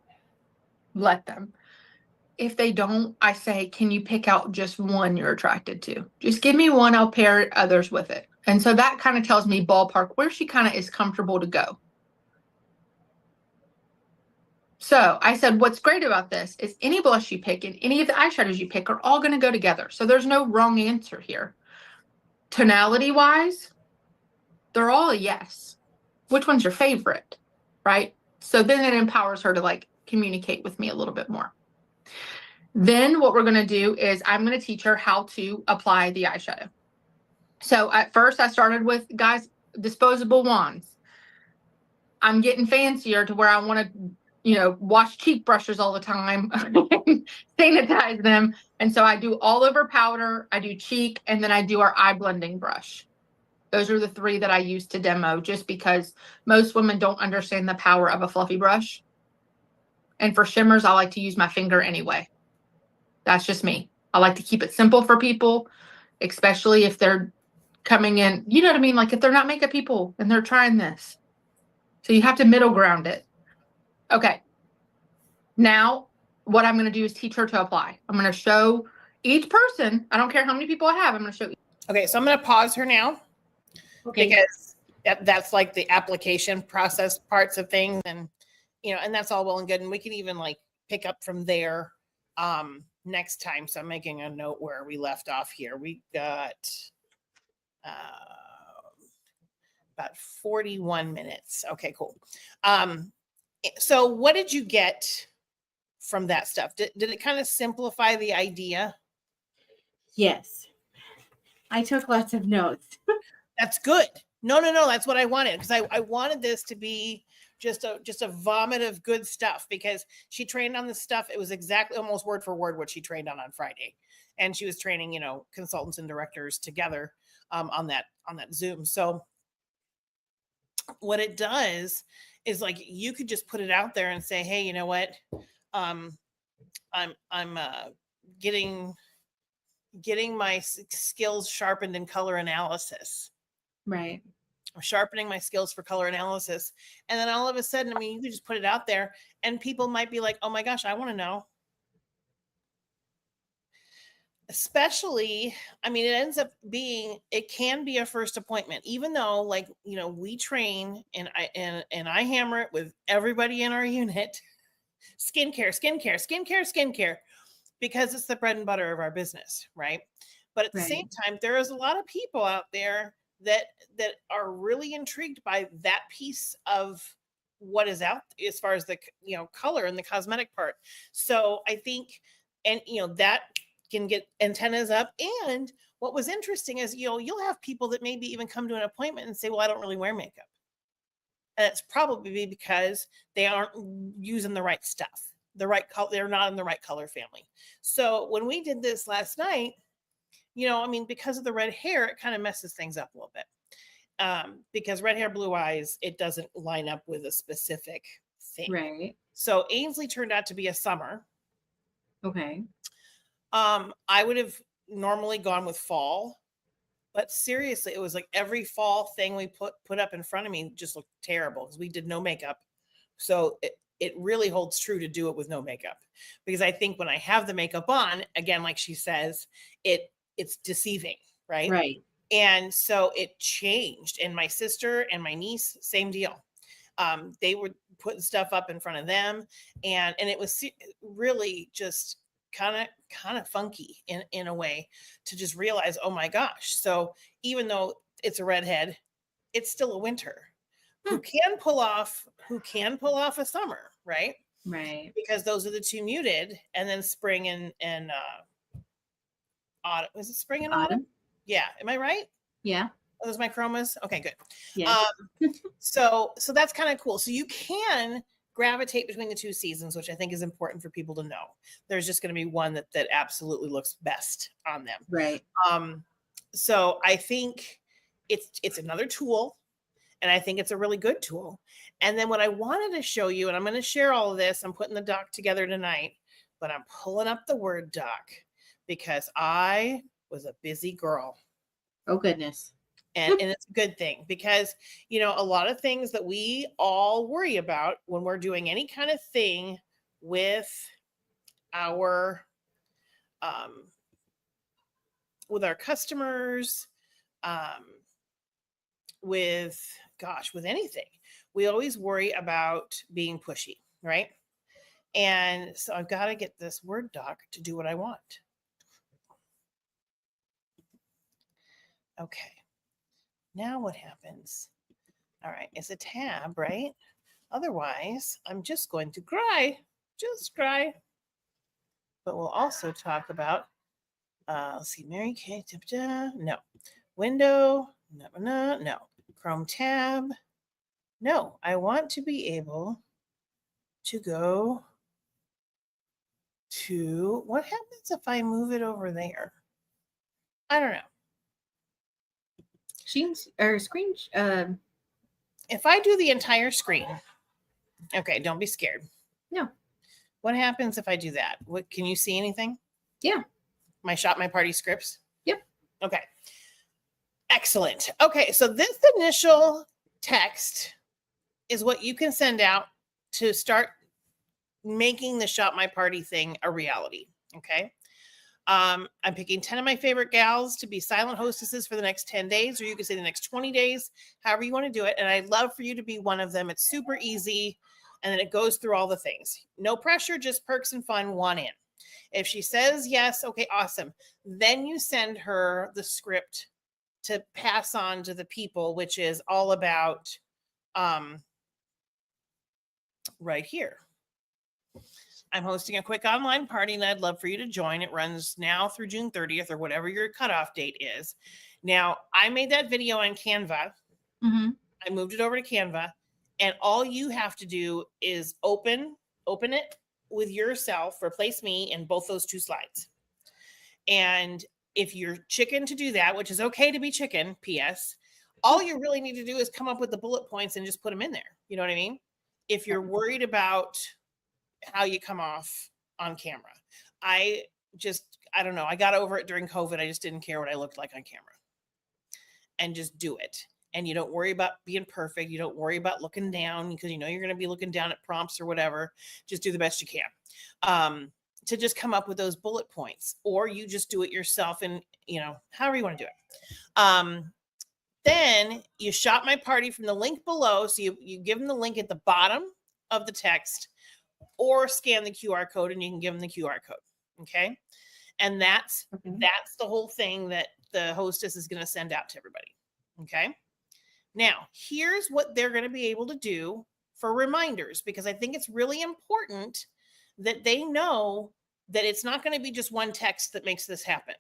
let them. If they don't, I say, can you pick out just one you're attracted to? Just give me one. I'll pair others with it. And so that kind of tells me ballpark where she kind of is comfortable to go. So I said, what's great about this is any blush you pick and any of the eyeshadows you pick are all going to go together. So there's no wrong answer here. Tonality wise, they're all a yes. Which one's your favorite? Right? So then it empowers her to communicate with me a little bit more. Then what we're going to do is I'm going to teach her how to apply the eyeshadow. So at first I started with, guys, disposable wands. I'm getting fancier to where I want to, wash cheek brushes all the time, sanitize them. And so I do all over powder, I do cheek, and then I do our eye blending brush. Those are the 3 that I use to demo just because most women don't understand the power of a fluffy brush. And for shimmers, I like to use my finger anyway. That's just me. I like to keep it simple for people, especially if they're coming in, you know what I mean? Like if they're not makeup people and they're trying this. So you have to middle ground it. Okay. Now what I'm going to do is teach her to apply. I'm going to show each person. I don't care how many people I have. I'm going to show. Okay. So I'm going to pause her now. Okay. Because that's like the application process parts of things. And, and that's all well and good. And we can even pick up from there. next time. So I'm making a note where we left off here. We got about 41 minutes. Okay, cool. So what did you get from that stuff? Did it kind of simplify the idea? Yes. I took lots of notes. That's good. No, that's what I wanted, because I wanted this to be just a vomit of good stuff, because she trained on this stuff. It was exactly almost word for word what she trained on Friday. And she was training, you know, consultants and directors together on that Zoom. So what it does is, like, you could just put it out there and say, hey, you know what? I'm getting my skills sharpened in color analysis. Right. I'm sharpening my skills for color analysis. And then all of a sudden, I mean, you can just put it out there and people might be like, oh my gosh, I want to know. Especially, I mean, it ends up being, it can be a first appointment, even though, like, you know, we train and I hammer it with everybody in our unit. Skincare, because it's the bread and butter of our business, right? But at the same time, there is a lot of people out there that are really intrigued by that piece of what is out as far as the, you know, color and the cosmetic part. So I think, and you know, that can get antennas up. And what was interesting is, you know, you'll have people that maybe even come to an appointment and say, well, I don't really wear makeup. And it's probably because they aren't using the right stuff, the right color. They're not in the right color family. So when we did this last night, you know, I mean, because of the red hair, it kind of messes things up a little bit. Because red hair, blue eyes, it doesn't line up with a specific thing. Right. So Ainsley turned out to be a summer. Okay. I would have normally gone with fall, but seriously, it was like every fall thing we put up in front of me just looked terrible because we did no makeup. So it really holds true to do it with no makeup, because I think when I have the makeup on, again, like she says, it's deceiving, right? Right. And so it changed. And my sister and my niece, same deal. They were putting stuff up in front of them, and it was really just kind of funky in a way to just realize, oh my gosh. So even though it's a redhead, it's still a winter. Who can pull off a summer, right? Right. Because those are the two muted, and then spring and autumn. Was it spring and autumn? Yeah. Am I right? Yeah. Oh, those my chromas? Okay, good. Yeah. So that's kind of cool. So you can gravitate between the two seasons, which I think is important for people to know. There's just going to be one that absolutely looks best on them. Right. So I think it's another tool, and I think it's a really good tool. And then what I wanted to show you, and I'm going to share all of this, I'm putting the doc together tonight, but I'm pulling up the Word doc because I was a busy girl. Oh, goodness. And it's a good thing, because, you know, a lot of things that we all worry about when we're doing any kind of thing with our customers, with anything, we always worry about being pushy, right? And so I've got to get this Word doc to do what I want. Okay. Now what happens? All right, it's a tab, right? Otherwise, I'm just going to cry, But we'll also talk about, let's see, Mary Kay, no. Window, no. Chrome tab, no. I want to be able to go to, what happens if I move it over there? I don't know. Screen. If I do the entire screen, okay, don't be scared. No. What happens if I do that? What, can you see anything? Yeah. My Shop My Party scripts? Yep. Okay. Excellent. Okay, so this initial text is what you can send out to start making the Shop My Party thing a reality. Okay. I'm picking 10 of my favorite gals to be silent hostesses for the next 10 days, or you could say the next 20 days, however you want to do it. And I'd love for you to be one of them. It's super easy. And then it goes through all the things. No pressure, just perks and fun, one in. If she says yes, okay, awesome. Then you send her the script to pass on to the people, which is all about right here. I'm hosting a quick online party and I'd love for you to join. It runs now through June 30th or whatever your cutoff date is. Now, I made that video on Canva. Mm-hmm. I moved it over to Canva, and all you have to do is open it with yourself, replace me in both those two slides. And if you're chicken to do that, which is okay to be chicken, PS, all you really need to do is come up with the bullet points and just put them in there. You know what I mean? If you're worried about how you come off on camera, I don't know. I got over it during COVID. I just didn't care what I looked like on camera, and just do it. And you don't worry about being perfect. You don't worry about looking down because you know you're going to be looking down at prompts or whatever. Just do the best you can to just come up with those bullet points, or you just do it yourself, and however you want to do it. Then you shop my party from the link below. So you give them the link at the bottom of the text, or scan the QR code and you can give them the QR code. Okay. And that's the whole thing that the hostess is going to send out to everybody. Okay. Now, here's what they're going to be able to do for reminders, because I think it's really important that they know that it's not going to be just one text that makes this happen.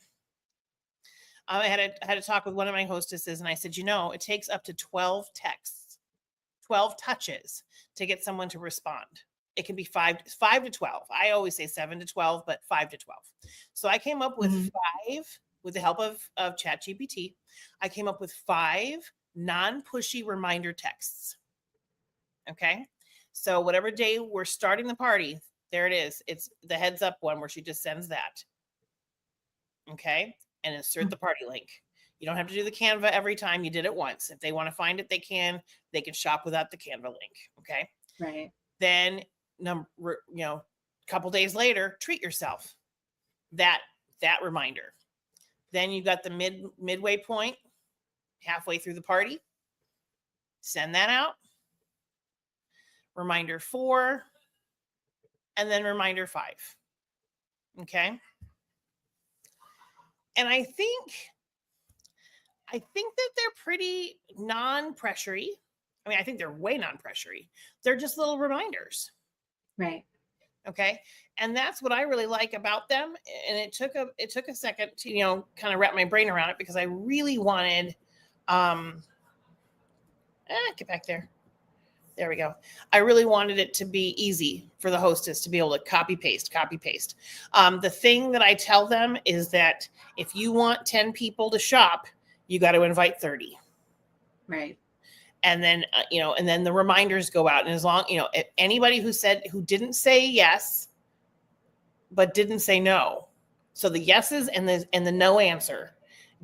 I had a talk with one of my hostesses, and I said, it takes up to 12 texts, 12 touches to get someone to respond. It can be 5 to 12. I always say 7 to 12, but 5 to 12. So I came up with 5 with the help of ChatGPT. I came up with 5 non-pushy reminder texts. Okay. So whatever day we're starting the party, there it is. It's the heads up one where she just sends that. Okay. And insert the party link. You don't have to do the Canva every time. You did it once. If they want to find it, they can shop without the Canva link. Okay. Right. Then a couple days later, treat yourself. That reminder. Then you got the midway point, halfway through the party. Send that out. Reminder 4, and then reminder 5. Okay. And I think that they're pretty non-pressury. I mean, I think they're way non-pressury. They're just little reminders. Right. Okay. And that's what I really like about them. And it took a second to, kind of wrap my brain around it, because I really wanted, get back there. There we go. I really wanted it to be easy for the hostess to be able to copy paste. The thing that I tell them is that if you want 10 people to shop, you got to invite 30. Right. And then, and then the reminders go out. And as long, if anybody who didn't say yes, but didn't say no. So the yeses and the no answer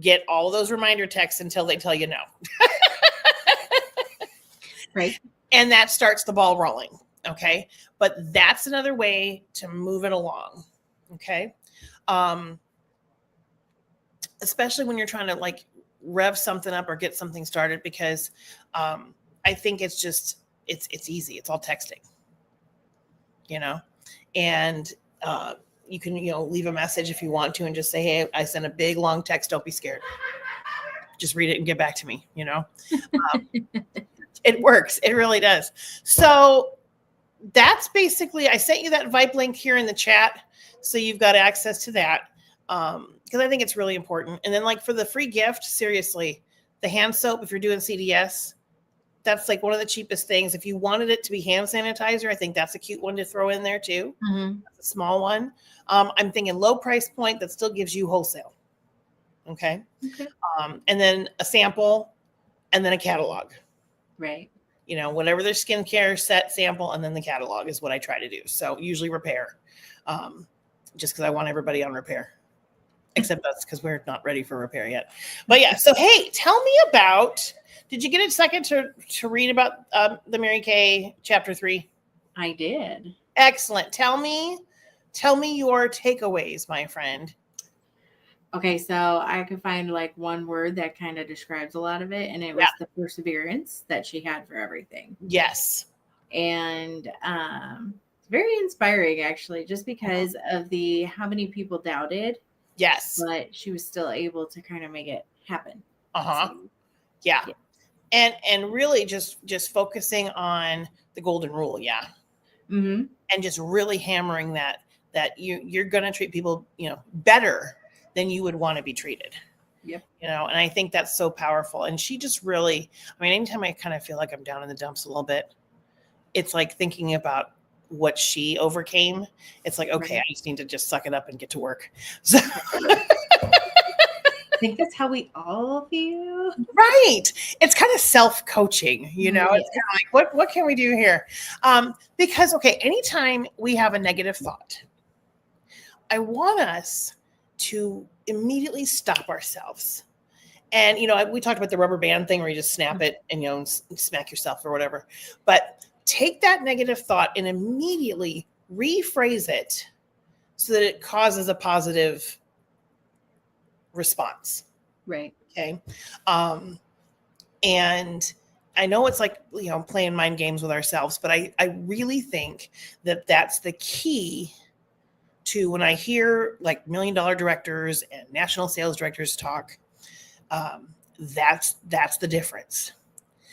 get all of those reminder texts until they tell you no. Right. And that starts the ball rolling. Okay. But that's another way to move it along. Okay. Especially when you're trying to rev something up or get something started, because I think it's easy. It's all texting, and you can, leave a message if you want to and just say, hey, I sent a big long text. Don't be scared. Just read it and get back to me. It works. It really does. So that's basically, I sent you that Vibe link here in the chat, so you've got access to that. Because I think it's really important. And then for the free gift, seriously, the hand soap, if you're doing CDS, that's one of the cheapest things. If you wanted it to be hand sanitizer, I think that's a cute one to throw in there too. Mm-hmm. That's a small one. I'm thinking low price point that still gives you wholesale. Okay. And then a sample, and then a catalog. Right. Whatever their skincare set, sample, and then the catalog is what I try to do. So usually repair, just because I want everybody on repair. Except us, because we're not ready for repair yet. But yeah, so hey, tell me about, did you get a second to read about the Mary Kay chapter 3? I did. Excellent. Tell me your takeaways, my friend. Okay, so I could find one word that kind of describes a lot of it, and it was the perseverance that she had for everything. Yes. And very inspiring, actually, just because of the how many people doubted, Yes. but she was still able to kind of make it happen. Uh-huh. So, Yeah. yeah. And really just focusing on the golden rule. Yeah. Mm-hmm. And just really hammering that you're going to treat people, better than you would want to be treated. Yep. And I think that's so powerful. And she just really, I mean, anytime I kind of feel like I'm down in the dumps a little bit, it's like thinking about what she overcame. It's like, okay, Right. I just need to just suck it up and get to work. So I think that's how we all feel. right. It's kind of self-coaching, It's Yes. kind of like, what can we do here? Because, okay, anytime we have a negative thought, I want us to immediately stop ourselves. And, we talked about the rubber band thing where you just snap it and, smack yourself or whatever. But take that negative thought and immediately rephrase it so that it causes a positive response. Right. Okay. And I know it's like, playing mind games with ourselves, but I really think that that's the key to when I hear like $1 million directors and national sales directors talk. That's the difference.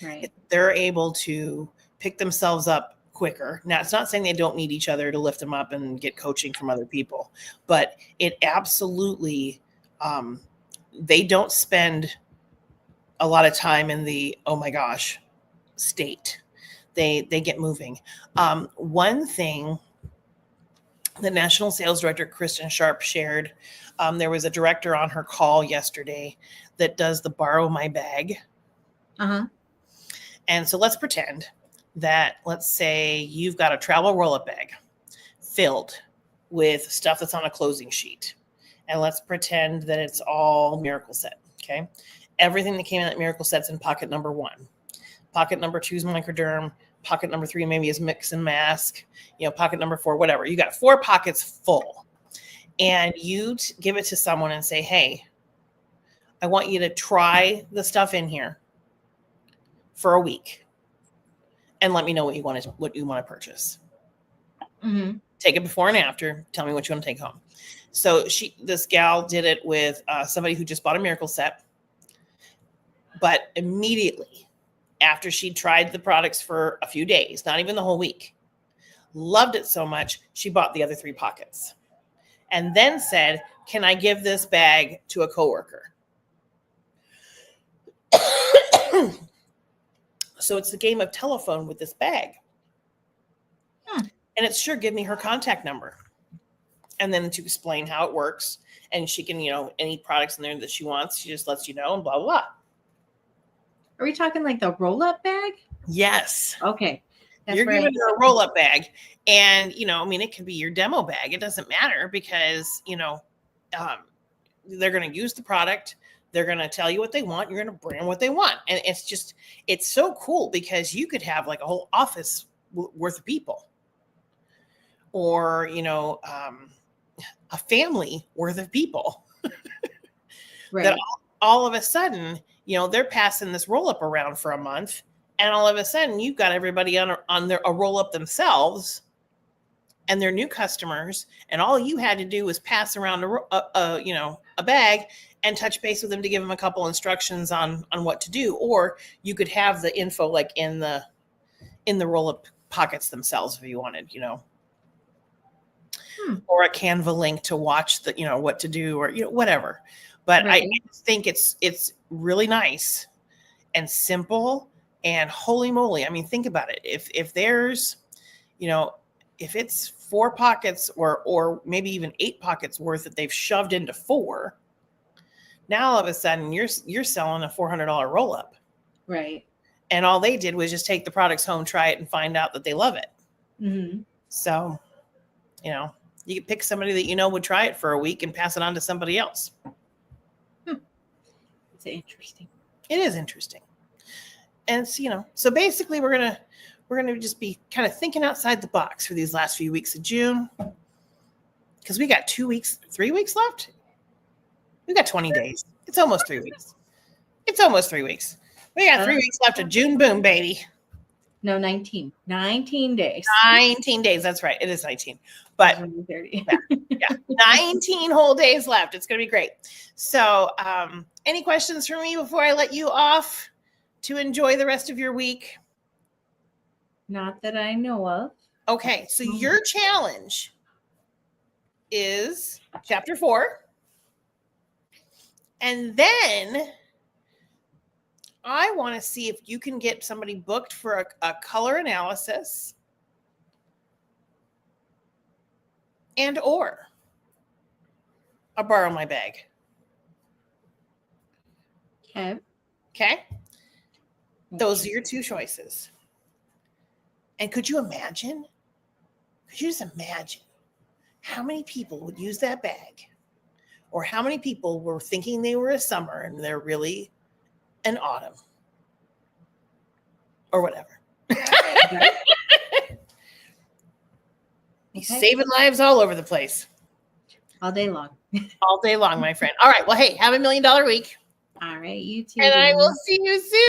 Right. They're able to pick themselves up quicker. Now, it's not saying they don't need each other to lift them up and get coaching from other people, but it absolutely, they don't spend a lot of time in the, oh my gosh, state. They get moving. One thing the National Sales Director, Kristen Sharp, shared, there was a director on her call yesterday that does the borrow my bag. Uh-huh. And so let's pretend that, let's say you've got a travel roll-up bag filled with stuff that's on a closing sheet. And let's pretend that it's all Miracle Set, okay? Everything that came in that Miracle Set's in pocket number 1. Pocket number 2 is Microderm. Pocket number 3 maybe is Mix and Mask. Pocket number 4, whatever. You got 4 pockets full. And you give it to someone and say, hey, I want you to try the stuff in here for a week and let me know what you want to purchase. Mm-hmm. Take it before and after. Tell me what you want to take home. So this gal did it with somebody who just bought a Miracle Set, but immediately after she tried the products for a few days, not even the whole week, loved it so much, she bought the other 3 pockets and then said, can I give this bag to a coworker? So it's a game of telephone with this bag. And it's sure give me her contact number. And then to explain how it works. And she can, any products in there that she wants, she just lets you know and blah, blah, blah. Are we talking like the roll-up bag? Yes. Okay. You're giving her a roll-up bag. And, it could be your demo bag. It doesn't matter because, they're going to use the product. They're going to tell you what they want. You're going to bring what they want. And it's so cool because you could have like a whole office worth of people or, a family worth of people Right. that all of a sudden, they're passing this roll up around for a month. And all of a sudden you've got everybody on a roll up themselves and they're new customers. And all you had to do was pass around a bag and touch base with them to give them a couple instructions on what to do. Or you could have the info like in the roll-up pockets themselves if you wanted, or a Canva link to watch the, what to do or, whatever. But Right. I think it's really nice and simple and holy moly. I mean, think about it. If there's, if it's 4 pockets or maybe even 8 pockets worth that they've shoved into 4, now all of a sudden you're selling a $400 roll up. Right. And all they did was just take the products home, try it and find out that they love it. Mm-hmm. So, you could pick somebody that would try it for a week and pass it on to somebody else. It's interesting. It is interesting. And it's, so basically we're going to just be kind of thinking outside the box for these last few weeks of June. Because we got 3 weeks left. We got 20 days. It's almost 3 weeks. We got 3 weeks left of June. Boom, baby. No, 19. 19 days. 19 days. That's right. It is 19. But 30. yeah, 19 whole days left. It's going to be great. So, any questions for me before I let you off to enjoy the rest of your week? Not that I know of. Okay. So, your challenge is chapter 4. And then I want to see if you can get somebody booked for a color analysis and or a borrow my bag. Okay. Okay. Those are your two choices. And could you imagine? Could you just imagine how many people would use that bag? Or how many people were thinking they were a summer and they're really an autumn? Or whatever. He's saving lives all over the place. All day long. All day long, my friend. All right. Well, hey, have $1 million week. All right. You too. And I Dana. will see you soon.